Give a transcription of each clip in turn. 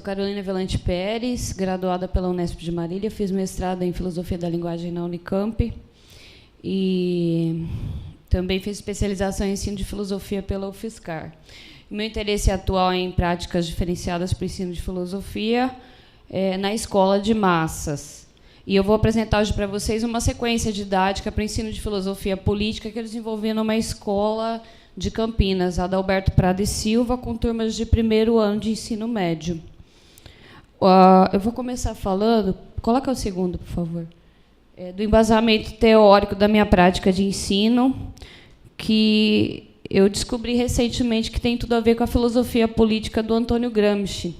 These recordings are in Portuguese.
sou Carolina Velante Pérez, graduada pela Unesp de Marília, fiz mestrado em Filosofia da Linguagem na Unicamp e também fiz especialização em ensino de filosofia pela UFSCar. Meu interesse atual é em práticas diferenciadas para o ensino de filosofia na escola de massas. E eu vou apresentar hoje para vocês uma sequência didática para o ensino de filosofia política que eu desenvolvi numa escola de Campinas, Adalberto Prado e Silva, com turmas de primeiro ano de ensino médio. Eu vou começar falando, coloca o segundo, por favor, do embasamento teórico da minha prática de ensino, que eu descobri recentemente que tem tudo a ver com a filosofia política do Antônio Gramsci.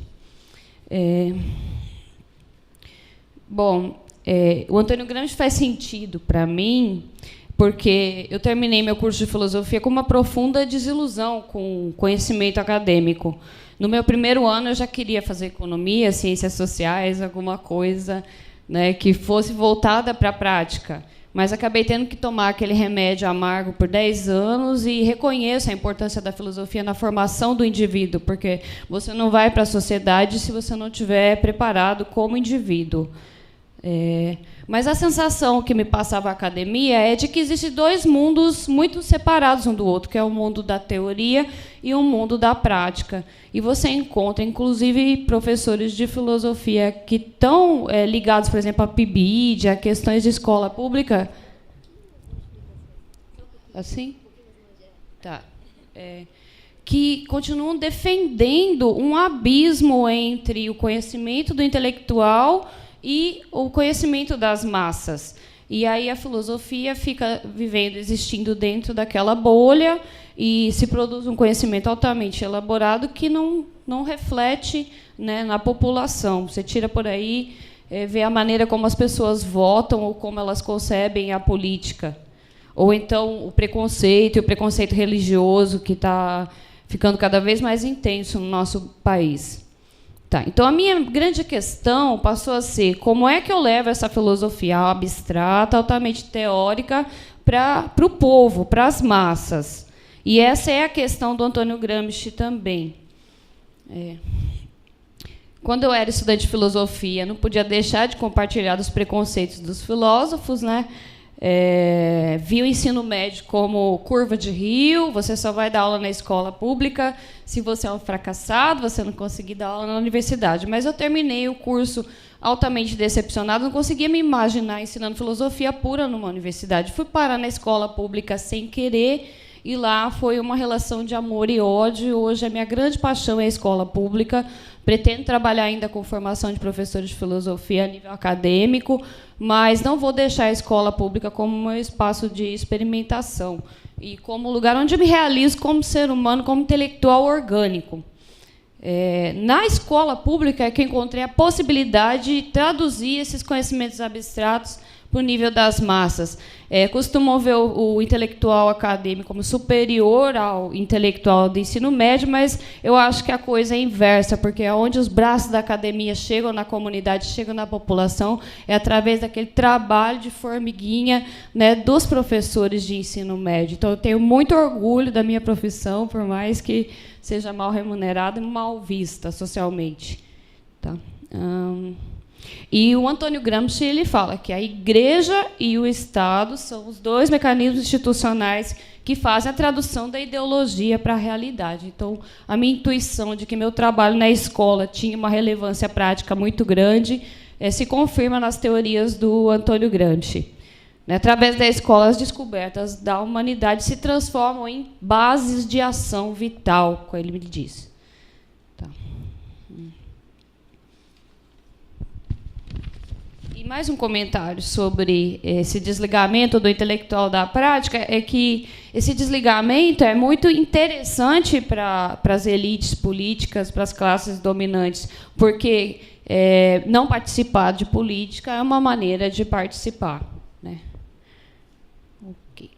O Antônio Gramsci faz sentido para mim, porque eu terminei meu curso de filosofia com uma profunda desilusão com o conhecimento acadêmico. No meu primeiro ano, eu já queria fazer economia, ciências sociais, alguma coisa, né, que fosse voltada para a prática. Mas acabei tendo que tomar aquele remédio amargo por 10 anos e reconheço a importância da filosofia na formação do indivíduo, porque você não vai para a sociedade se você não estiver preparado como indivíduo. Mas a sensação que me passava a academia é de que existem dois mundos muito separados um do outro, que é o mundo da teoria e o mundo da prática. E você encontra, inclusive, professores de filosofia que estão ligados, por exemplo, à PIBID, a questões de escola pública. Assim? Tá. Que continuam defendendo um abismo entre o conhecimento do intelectual e o conhecimento das massas. E aí a filosofia fica existindo dentro daquela bolha e se produz um conhecimento altamente elaborado que não reflete, né, na população. Você tira por aí, vê a maneira como as pessoas votam ou como elas concebem a política. Ou então o preconceito religioso que está ficando cada vez mais intenso no nosso país. Tá, então, a minha grande questão passou a ser como é que eu levo essa filosofia abstrata, altamente teórica, para o povo, para as massas. E essa é a questão do Antônio Gramsci também. Quando eu era estudante de filosofia, não podia deixar de compartilhar dos preconceitos dos filósofos, né? Vi o ensino médio como curva de rio, você só vai dar aula na escola pública se você é um fracassado, você não conseguir dar aula na universidade. Mas eu terminei o curso altamente decepcionado, não conseguia me imaginar ensinando filosofia pura numa universidade. Fui parar na escola pública sem querer, e lá foi uma relação de amor e ódio. Hoje a minha grande paixão é a escola pública. Pretendo trabalhar ainda com formação de professores de filosofia a nível acadêmico, mas não vou deixar a escola pública como um espaço de experimentação e como lugar onde eu me realizo como ser humano, como intelectual orgânico. Na escola pública é que eu encontrei a possibilidade de traduzir esses conhecimentos abstratos para o nível das massas. Costumam ver o intelectual acadêmico como superior ao intelectual do ensino médio, mas eu acho que a coisa é inversa, porque onde os braços da academia chegam na comunidade, chegam na população, é através daquele trabalho de formiguinha, né, dos professores de ensino médio. Então, eu tenho muito orgulho da minha profissão, por mais que seja mal remunerada e mal vista socialmente. Tá? E o Antônio Gramsci ele fala que a Igreja e o Estado são os dois mecanismos institucionais que fazem a tradução da ideologia para a realidade. Então, a minha intuição de que meu trabalho na escola tinha uma relevância prática muito grande se confirma nas teorias do Antônio Gramsci. Através da escola, as descobertas da humanidade se transformam em bases de ação vital, como ele me disse. Tá. E mais um comentário sobre esse desligamento do intelectual da prática é que esse desligamento é muito interessante para as elites políticas, para as classes dominantes, porque não participar de política é uma maneira de participar, né? Okay.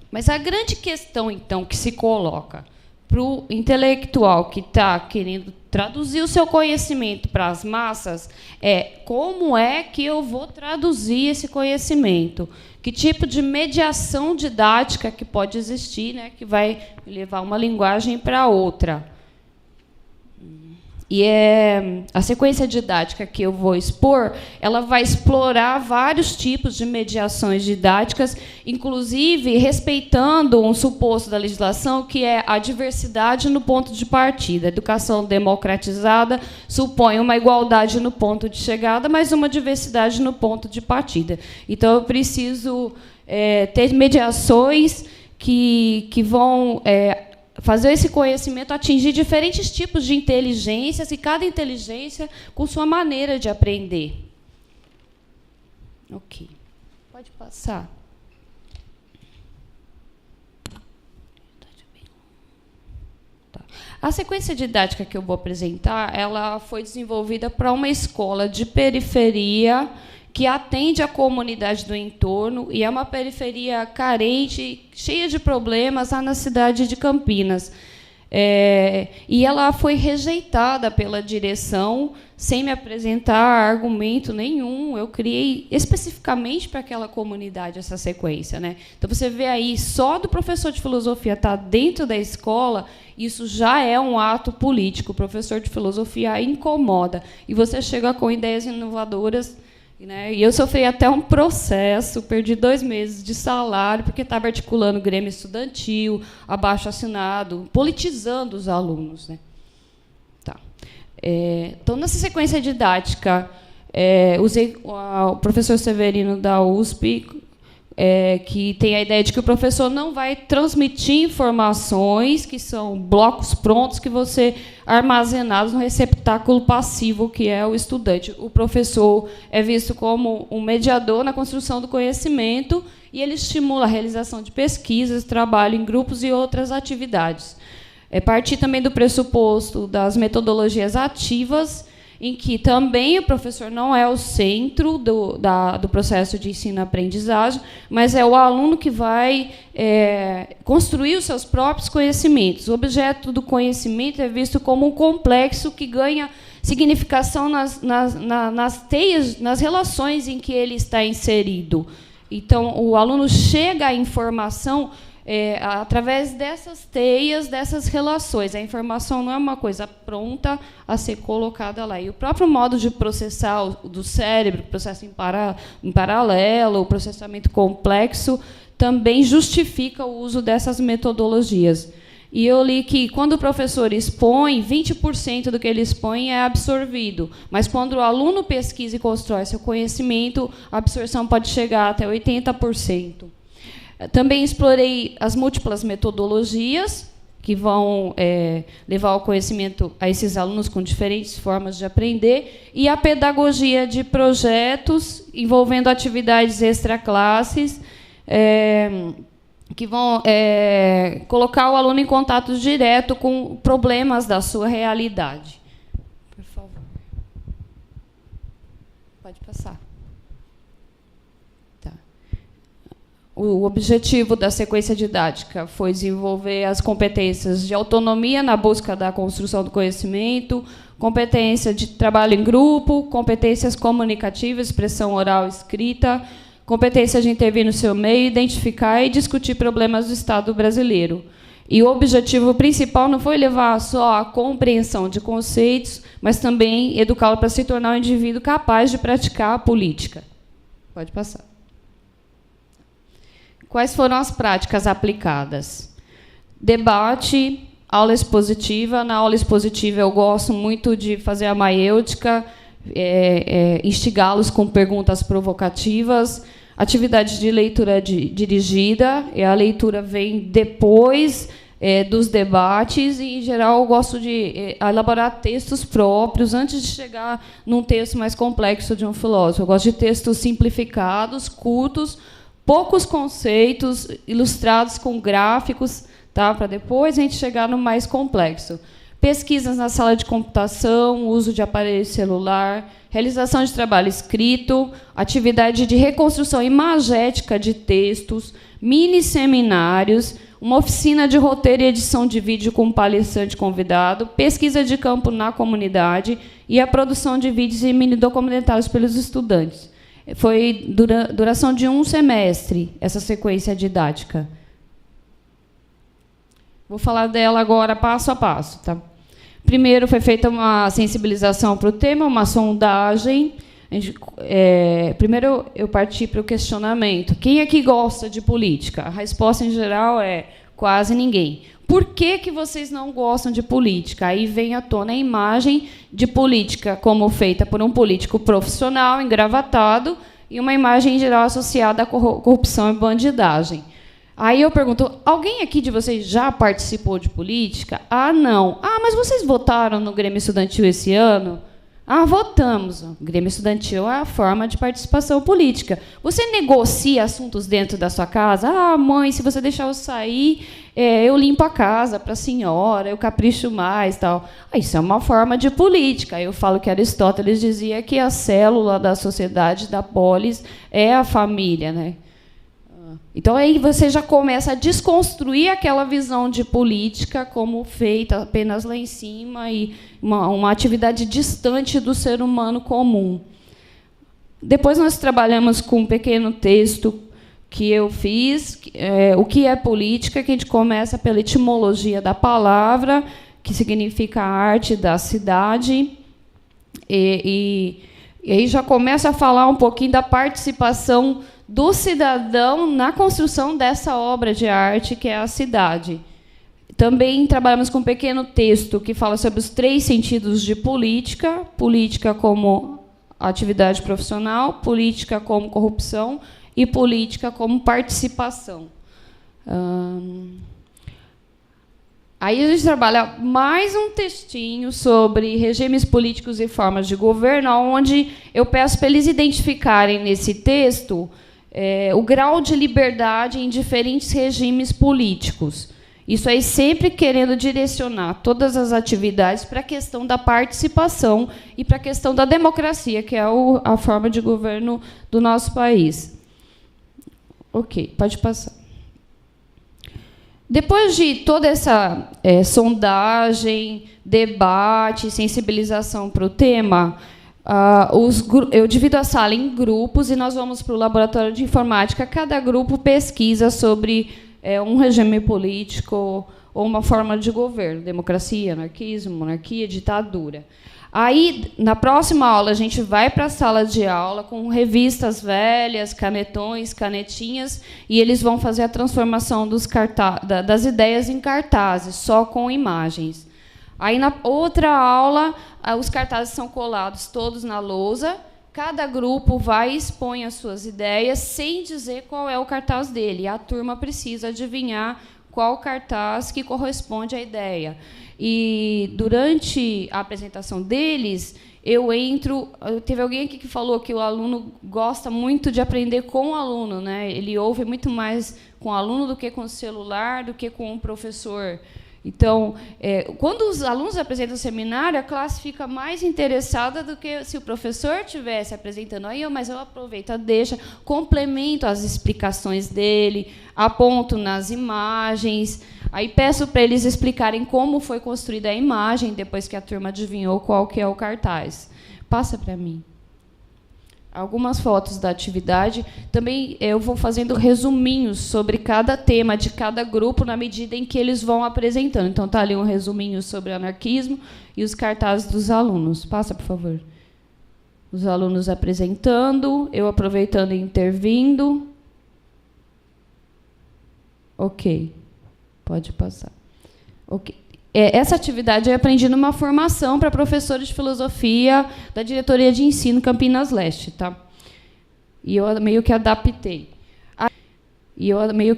Mas a grande questão, então, que se coloca para o intelectual que está querendo traduzir o seu conhecimento para as massas como é que eu vou traduzir esse conhecimento? Que tipo de mediação didática que pode existir, né, que vai levar uma linguagem para outra? E a sequência didática que eu vou expor, ela vai explorar vários tipos de mediações didáticas, inclusive respeitando um suposto da legislação, que é a diversidade no ponto de partida. A educação democratizada supõe uma igualdade no ponto de chegada, mas uma diversidade no ponto de partida. Então, eu preciso ter mediações que vão fazer esse conhecimento atingir diferentes tipos de inteligências, e cada inteligência com sua maneira de aprender. Ok. Pode passar. Tá. A sequência didática que eu vou apresentar, ela foi desenvolvida para uma escola de periferia que atende a comunidade do entorno, e é uma periferia carente, cheia de problemas, lá na cidade de Campinas. E ela foi rejeitada pela direção, sem me apresentar argumento nenhum. Eu criei especificamente para aquela comunidade essa sequência, né? Então, você vê aí, só do professor de filosofia estar dentro da escola, isso já é um ato político. O professor de filosofia incomoda. E você chega com ideias inovadoras, né? E eu sofri até um processo, perdi 2 meses de salário, porque estava articulando Grêmio Estudantil, abaixo-assinado, politizando os alunos, né? Tá. Então, nessa sequência didática, usei o professor Severino da USP, que tem a ideia de que o professor não vai transmitir informações, que são blocos prontos que você armazenados no receptáculo passivo, que é o estudante. O professor é visto como um mediador na construção do conhecimento, e ele estimula a realização de pesquisas, trabalho em grupos e outras atividades. Partir também do pressuposto das metodologias ativas, em que também o professor não é o centro do processo de ensino-aprendizagem, mas é o aluno que vai construir os seus próprios conhecimentos. O objeto do conhecimento é visto como um complexo que ganha significação nas teias, nas relações em que ele está inserido. Então, o aluno chega à informação através dessas teias, dessas relações. A informação não é uma coisa pronta a ser colocada lá. E o próprio modo de processar do cérebro, processo em paralelo, o processamento complexo, também justifica o uso dessas metodologias. E eu li que, quando o professor expõe, 20% do que ele expõe é absorvido. Mas, quando o aluno pesquisa e constrói seu conhecimento, a absorção pode chegar até 80%. Também explorei as múltiplas metodologias que vão levar ao conhecimento a esses alunos com diferentes formas de aprender, e a pedagogia de projetos envolvendo atividades extraclasses, que vão colocar o aluno em contato direto com problemas da sua realidade. Por favor. Pode passar. O objetivo da sequência didática foi desenvolver as competências de autonomia na busca da construção do conhecimento, competência de trabalho em grupo, competências comunicativas, expressão oral e escrita, competência de intervir no seu meio, identificar e discutir problemas do Estado brasileiro. E o objetivo principal não foi levar só a compreensão de conceitos, mas também educá-lo para se tornar um indivíduo capaz de praticar a política. Pode passar. Quais foram as práticas aplicadas? Debate, aula expositiva. Na aula expositiva, eu gosto muito de fazer a maiêutica, instigá-los com perguntas provocativas. Atividade de leitura dirigida. A leitura vem depois dos debates, e, em geral, eu gosto de elaborar textos próprios antes de chegar num texto mais complexo de um filósofo. Eu gosto de textos simplificados, curtos, poucos conceitos, ilustrados com gráficos, tá? Para depois a gente chegar no mais complexo. Pesquisas na sala de computação, uso de aparelho celular, realização de trabalho escrito, atividade de reconstrução imagética de textos, mini-seminários, uma oficina de roteiro e edição de vídeo com um palestrante convidado, pesquisa de campo na comunidade e a produção de vídeos e mini-documentários pelos estudantes. Foi duração de 1 semestre, essa sequência didática. Vou falar dela agora passo a passo. Tá? Primeiro foi feita uma sensibilização para o tema, uma sondagem. Primeiro eu parti para o questionamento. Quem aqui gosta de política? A resposta, em geral, é quase ninguém. Por que vocês não gostam de política? Aí vem à tona a imagem de política como feita por um político profissional, engravatado, e uma imagem, em geral, associada à corrupção e bandidagem. Aí eu pergunto, alguém aqui de vocês já participou de política? Ah, não. Ah, mas vocês votaram no Grêmio Estudantil esse ano? Ah, votamos. O Grêmio Estudantil é a forma de participação política. Você negocia assuntos dentro da sua casa? Ah, mãe, se você deixar eu sair, eu limpo a casa para a senhora, eu capricho mais, tal. Ah, isso é uma forma de política. Eu falo que Aristóteles dizia que a célula da sociedade, da polis, é a família, né? Então, aí você já começa a desconstruir aquela visão de política como feita apenas lá em cima e uma atividade distante do ser humano comum. Depois, nós trabalhamos com um pequeno texto que eu fiz, o que é política, que a gente começa pela etimologia da palavra, que significa a arte da cidade, e aí já começa a falar um pouquinho da participação do cidadão na construção dessa obra de arte, que é a cidade. Também trabalhamos com um pequeno texto que fala sobre os 3 sentidos de política: política como atividade profissional, política como corrupção e política como participação. Aí a gente trabalha mais um textinho sobre regimes políticos e formas de governo, onde eu peço para eles identificarem nesse texto o grau de liberdade em diferentes regimes políticos. Isso aí sempre querendo direcionar todas as atividades para a questão da participação e para a questão da democracia, que é a forma de governo do nosso país. Ok, pode passar. Depois de toda essa sondagem, debate, sensibilização para o tema, eu divido a sala em grupos e nós vamos para o laboratório de informática. Cada grupo pesquisa sobre um regime político ou uma forma de governo: democracia, anarquismo, monarquia, ditadura. Aí, na próxima aula, a gente vai para a sala de aula com revistas velhas, canetões, canetinhas, e eles vão fazer a transformação das ideias em cartazes, só com imagens. Aí, na outra aula, os cartazes são colados todos na lousa. Cada grupo vai e expõe as suas ideias sem dizer qual é o cartaz dele. A turma precisa adivinhar qual cartaz que corresponde à ideia. E, durante a apresentação deles, teve alguém aqui que falou que o aluno gosta muito de aprender com o aluno, né? Ele ouve muito mais com o aluno do que com o celular, do que com o professor. Então, quando os alunos apresentam o seminário, a classe fica mais interessada do que se o professor estivesse apresentando. Mas eu aproveito, complemento as explicações dele, aponto nas imagens, aí peço para eles explicarem como foi construída a imagem, depois que a turma adivinhou qual que é o cartaz. Passa para mim. Algumas fotos da atividade. Também eu vou fazendo resuminhos sobre cada tema de cada grupo na medida em que eles vão apresentando. Então, está ali um resuminho sobre anarquismo e os cartazes dos alunos. Passa, por favor. Os alunos apresentando, eu aproveitando e intervindo. Ok. Pode passar. Ok. Essa atividade eu aprendi numa formação para professores de filosofia da Diretoria de Ensino Campinas Leste, tá? E eu meio que adaptei.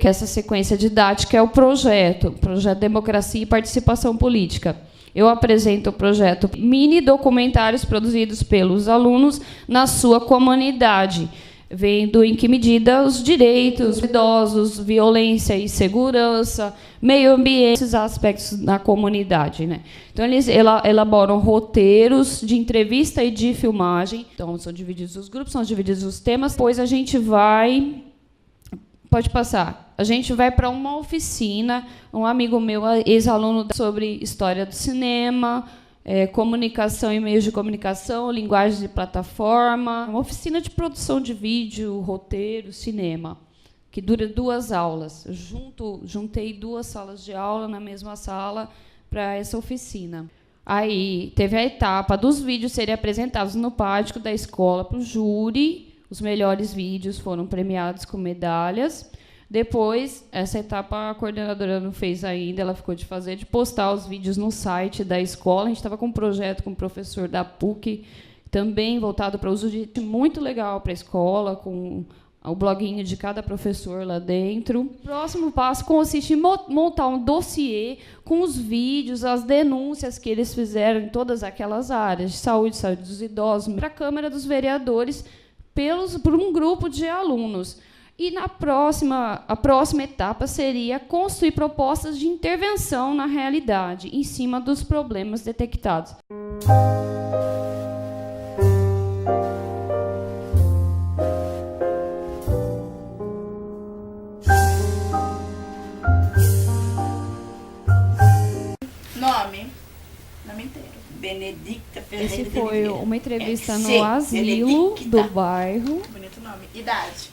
Essa sequência didática é o projeto Democracia e Participação Política. Eu apresento o projeto mini documentários produzidos pelos alunos na sua comunidade, vendo em que medida os direitos idosos, violência e segurança, meio ambiente, esses aspectos na comunidade, né? Então, eles elaboram roteiros de entrevista e de filmagem. Então, são divididos os grupos, são divididos os temas. Depois, a gente vai... Pode passar. A gente vai para uma oficina. Um amigo meu, ex-aluno, sobre história do cinema, comunicação e meios de comunicação, linguagem de plataforma, uma oficina de produção de vídeo, roteiro, cinema, que dura 2 aulas. Eu juntei 2 salas de aula na mesma sala para essa oficina. Aí teve a etapa dos vídeos serem apresentados no pátio da escola para o júri. Os melhores vídeos foram premiados com medalhas. Depois, essa etapa a coordenadora não fez ainda, ela ficou de fazer, de postar os vídeos no site da escola. A gente estava com um projeto com o professor da PUC, também voltado para uso de muito legal para a escola, com o bloguinho de cada professor lá dentro. O próximo passo consiste em montar um dossiê com os vídeos, as denúncias que eles fizeram em todas aquelas áreas, de saúde dos idosos, para a Câmara dos Vereadores, por um grupo de alunos. E a próxima etapa seria construir propostas de intervenção na realidade, em cima dos problemas detectados. Nome inteiro. Benedicta Ferreira. Esse foi uma entrevista no asilo do bairro. Bonito nome. Idade.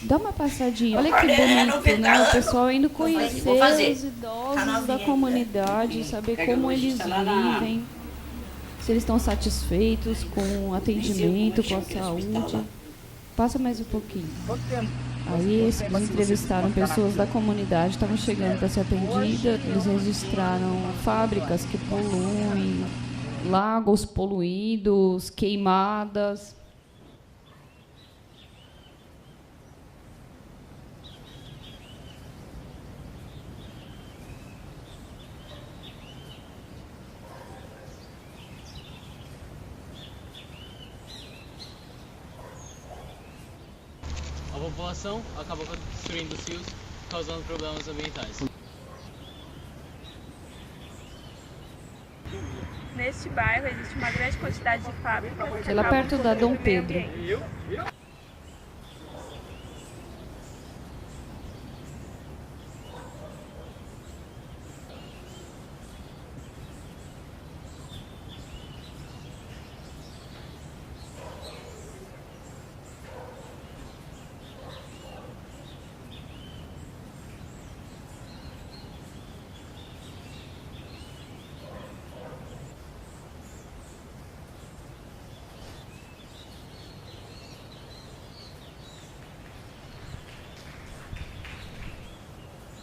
Dá uma passadinha. Olha que bonito, né? O pessoal indo conhecer os idosos da comunidade, saber como eles vivem, se eles estão satisfeitos com o atendimento, com a saúde. Passa mais um pouquinho. Aí eles entrevistaram pessoas da comunidade, estavam chegando para ser atendidas, eles registraram fábricas que poluem, lagos poluídos, queimadas. A população acabou destruindo os rios, causando problemas ambientais. Neste bairro existe uma grande quantidade de fábricas. Lá perto da Dom Pedro.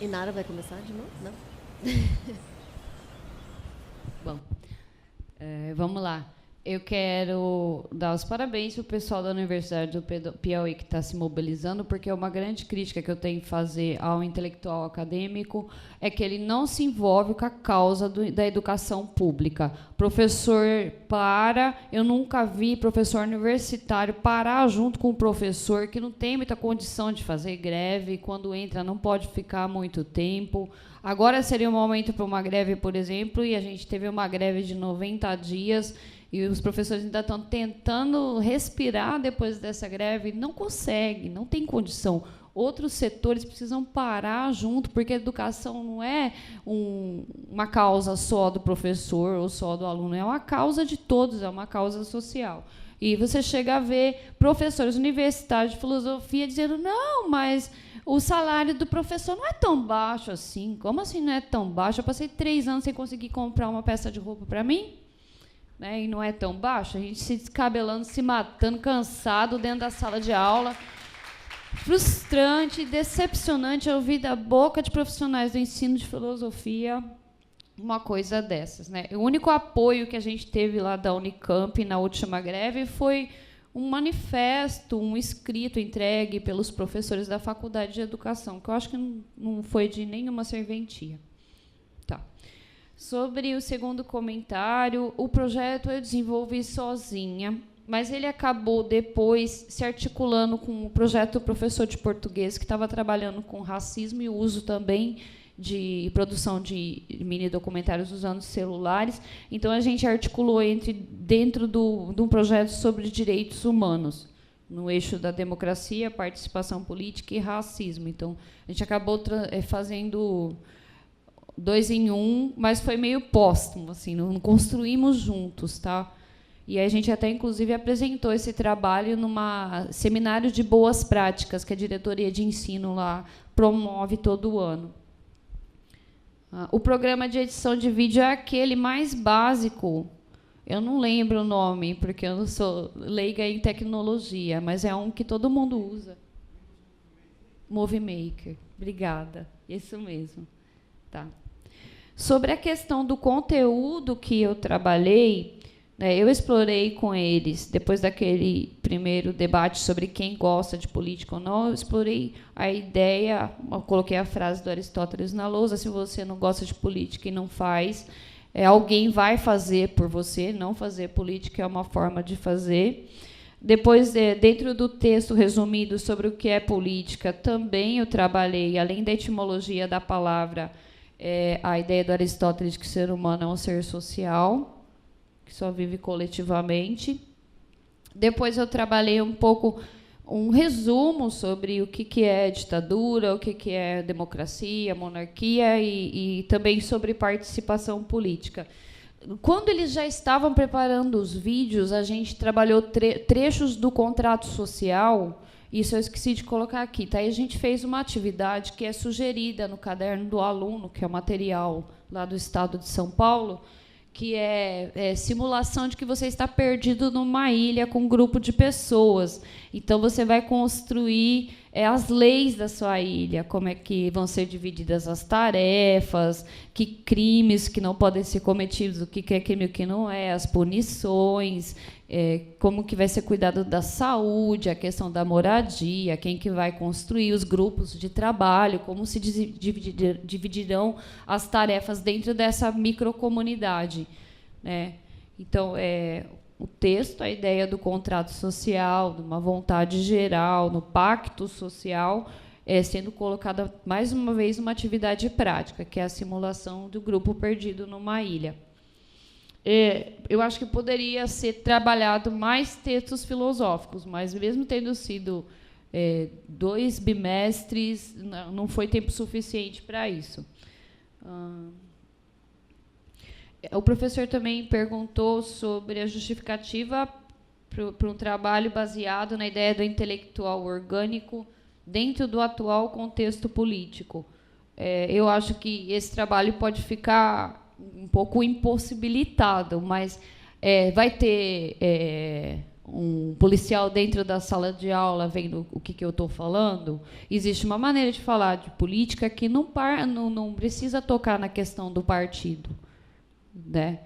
Inara vai começar de novo? Não? Bom, vamos lá. Eu quero dar os parabéns para o pessoal da Universidade do Piauí que está se mobilizando, porque uma grande crítica que eu tenho que fazer ao intelectual acadêmico é que ele não se envolve com a causa da educação pública. Professor eu nunca vi professor universitário parar junto com um professor que não tem muita condição de fazer greve, quando entra não pode ficar muito tempo. Agora seria um momento para uma greve, por exemplo, e a gente teve uma greve de 90 dias, e os professores ainda estão tentando respirar depois dessa greve, não conseguem, não tem condição. Outros setores precisam parar junto, porque a educação não é uma causa só do professor ou só do aluno, é uma causa de todos, é uma causa social. E você chega a ver professores universitários de filosofia dizendo, não, mas o salário do professor não é tão baixo assim. Como assim não é tão baixo? Eu passei 3 anos sem conseguir comprar uma peça de roupa para mim. Né, e não é tão baixo, a gente se descabelando, se matando, cansado dentro da sala de aula. Frustrante, decepcionante ouvir da boca de profissionais do ensino de filosofia uma coisa dessas. Né? O único apoio que a gente teve lá da Unicamp na última greve foi um manifesto, um escrito entregue pelos professores da Faculdade de Educação, que eu acho que não foi de nenhuma serventia. Tá. Sobre o segundo comentário, o projeto eu desenvolvi sozinha, mas ele acabou depois se articulando com o projeto do professor de português, que estava trabalhando com racismo e o uso também de produção de mini documentários usando celulares. Então, a gente articulou dentro de um projeto sobre direitos humanos, no eixo da democracia, participação política e racismo. Então, a gente acabou fazendo 2 em 1, mas foi meio póstumo, assim, não construímos juntos, tá? E a gente até, inclusive, apresentou esse trabalho numa seminário de boas práticas que a diretoria de ensino lá promove todo ano. O programa de edição de vídeo é aquele mais básico. Eu não lembro o nome, porque eu não sou leiga em tecnologia, mas é um que todo mundo usa. Movie Maker. Obrigada. Isso mesmo. Tá. Sobre a questão do conteúdo que eu trabalhei, né, eu explorei com eles, depois daquele primeiro debate sobre quem gosta de política ou não, eu explorei a ideia, eu coloquei a frase do Aristóteles na lousa: se você não gosta de política e não faz, alguém vai fazer por você. Não fazer política é uma forma de fazer. Depois, dentro do texto resumido sobre o que é política, também eu trabalhei, além da etimologia da palavra, a ideia do Aristóteles de que o ser humano é um ser social, que só vive coletivamente. Depois eu trabalhei um pouco, um resumo sobre o que é ditadura, o que é democracia, monarquia, e também sobre participação política. Quando eles já estavam preparando os vídeos, a gente trabalhou trechos do contrato social. Isso eu esqueci de colocar aqui. Tá? E a gente fez uma atividade que é sugerida no caderno do aluno, que é o material lá do Estado de São Paulo, que é simulação de que você está perdido numa ilha com um grupo de pessoas. Então, você vai construir as leis da sua ilha, como é que vão ser divididas as tarefas, que crimes que não podem ser cometidos, o que é crime e o que não é, as punições, como que vai ser cuidado da saúde, a questão da moradia, quem que vai construir os grupos de trabalho, como se dividirão as tarefas dentro dessa microcomunidade, né? Então, o texto, a ideia do contrato social, de uma vontade geral, no pacto social, sendo colocada, mais uma vez, uma atividade prática, que é a simulação do grupo perdido numa ilha. Eu acho que poderia ser trabalhado mais textos filosóficos, mas, mesmo tendo sido 2 bimestres, não foi tempo suficiente para isso. O professor também perguntou sobre a justificativa para um trabalho baseado na ideia do intelectual orgânico dentro do atual contexto político. Eu acho que esse trabalho pode ficar um pouco impossibilitado, mas vai ter um policial dentro da sala de aula vendo o que eu estou falando. Existe uma maneira de falar de política que não precisa tocar na questão do partido, né?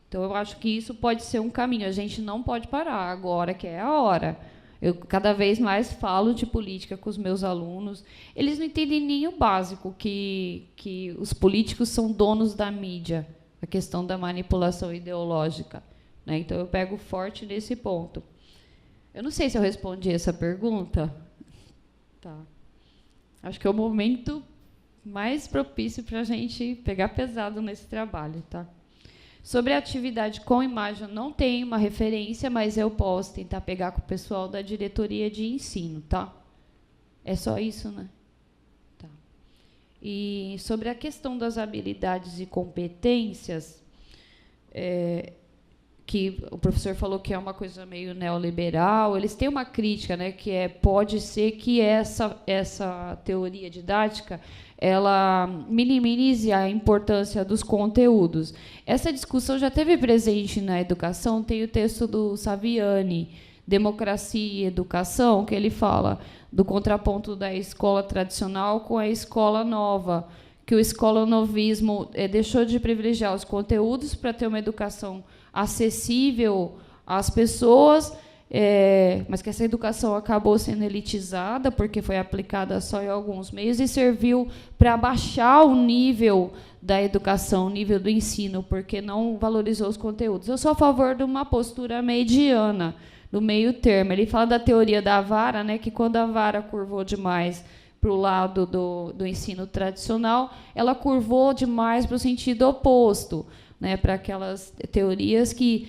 Então, eu acho que isso pode ser um caminho. A gente não pode parar agora, que é a hora. Eu cada vez mais falo de política com os meus alunos. Eles não entendem nem o básico, que os políticos são donos da mídia, a questão da manipulação ideológica, né? Então, eu pego forte nesse ponto. Eu não sei se eu respondi essa pergunta. Tá. Acho que é o momento mais propício para a gente pegar pesado nesse trabalho, tá? Sobre a atividade com imagem, eu não tenho uma referência, mas eu posso tentar pegar com o pessoal da diretoria de ensino, tá? É só isso, né? Tá. E sobre a questão das habilidades e competências, que o professor falou que é uma coisa meio neoliberal, eles têm uma crítica, né, que pode ser que essa teoria didática ela minimize a importância dos conteúdos. Essa discussão já teve presente na educação. Tem o texto do Saviani, Democracia e Educação, que ele fala do contraponto da escola tradicional com a escola nova, que o escolanovismo deixou de privilegiar os conteúdos para ter uma educação acessível às pessoas, mas que essa educação acabou sendo elitizada, porque foi aplicada só em alguns meios, e serviu para baixar o nível da educação, o nível do ensino, porque não valorizou os conteúdos. Eu sou a favor de uma postura mediana, do meio termo. Ele fala da teoria da vara, né, que quando a vara curvou demais para o lado do ensino tradicional, ela curvou demais para o sentido oposto, né, para aquelas teorias que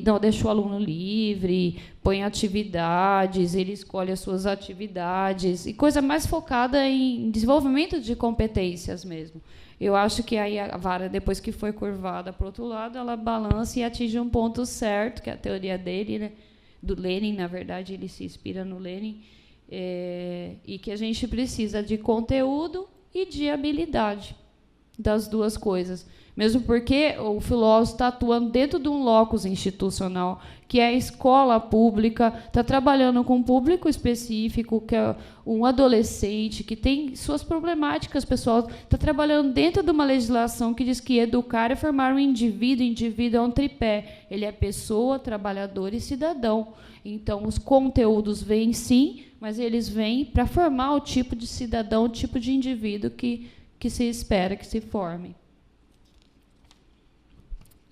não deixam o aluno livre, põe atividades, ele escolhe as suas atividades, e coisa mais focada em desenvolvimento de competências mesmo. Eu acho que aí a vara, depois que foi curvada para o outro lado, ela balança e atinge um ponto certo, que é a teoria dele, né, do Lenin, na verdade, ele se inspira no Lenin, e que a gente precisa de conteúdo e de habilidade. das duas coisas. Mesmo porque o filósofo está atuando dentro de um locus institucional, que é a escola pública, está trabalhando com um público específico, que é um adolescente, que tem suas problemáticas pessoais, está trabalhando dentro de uma legislação que diz que educar é formar um indivíduo, indivíduo é um tripé, ele é pessoa, trabalhador e cidadão. Então, os conteúdos vêm sim, mas eles vêm para formar o tipo de cidadão, o tipo de indivíduo que se espera que se forme.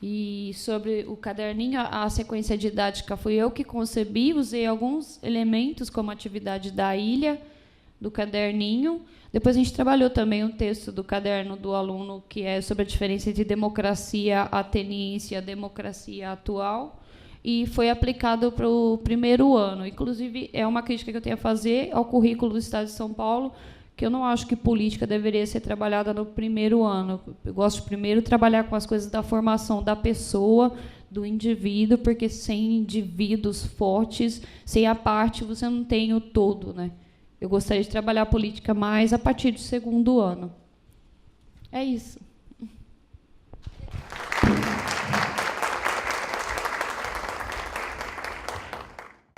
E sobre o caderninho, a sequência didática fui eu que concebi, usei alguns elementos como atividade da ilha, do caderninho. Depois a gente trabalhou também um texto do caderno do aluno, que é sobre a diferença entre democracia ateniense e a democracia atual, e foi aplicado para o primeiro ano. Inclusive, é uma crítica que eu tenho a fazer ao currículo do Estado de São Paulo, que eu não acho que política deveria ser trabalhada no primeiro ano. Eu gosto de primeiro trabalhar com as coisas da formação da pessoa, do indivíduo, porque sem indivíduos fortes, sem a parte, você não tem o todo, né? Eu gostaria de trabalhar a política mais a partir do segundo ano. É isso.